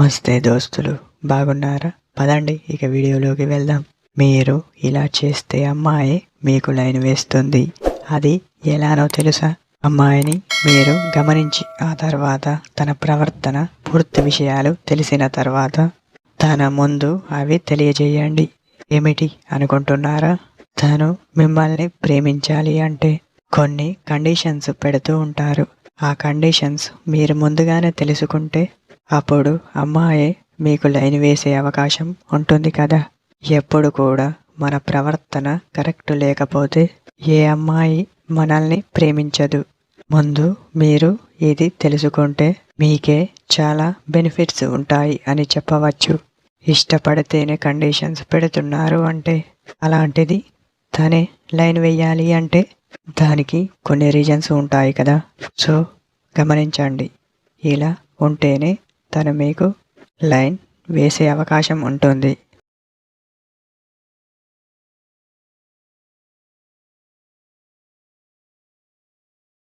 నమస్తే దోస్తులు, బాగున్నారా? పదండి ఇక వీడియోలోకి వెళ్దాం. మీరు ఇలా చేస్తే అమ్మాయి మీకు లైన్ వేస్తుంది. అది ఎలానో తెలుసా? అమ్మాయిని మీరు గమనించి ఆ తర్వాత తన ప్రవర్తన పూర్తి విషయాలు తెలిసిన తర్వాత తన ముందు అవి తెలియజేయండి. ఏమిటి అనుకుంటున్నారా? తను మిమ్మల్ని ప్రేమించాలి అంటే కొన్ని కండిషన్స్ పెడుతూ ఉంటారు. ఆ కండిషన్స్ మీరు ముందుగానే తెలుసుకుంటే అప్పుడు అమ్మాయి మీకు లైన్ వేసే అవకాశం ఉంటుంది కదా. ఎప్పుడు కూడా మన ప్రవర్తన కరెక్ట్ లేకపోతే ఏ అమ్మాయి మనల్ని ప్రేమించదు. ముందు మీరు ఇది తెలుసుకుంటే మీకే చాలా బెనిఫిట్స్ ఉంటాయి అని చెప్పవచ్చు. ఇష్టపడితేనే కండిషన్స్ పెడుతున్నారు అంటే అలాంటిది తనే లైన్ వేయాలి అంటే దానికి కొన్ని రీజన్స్ ఉంటాయి కదా. సో గమనించండి. ఇలా ఉంటేనే తను మీకు లైన్ వేసే అవకాశం ఉంటుంది.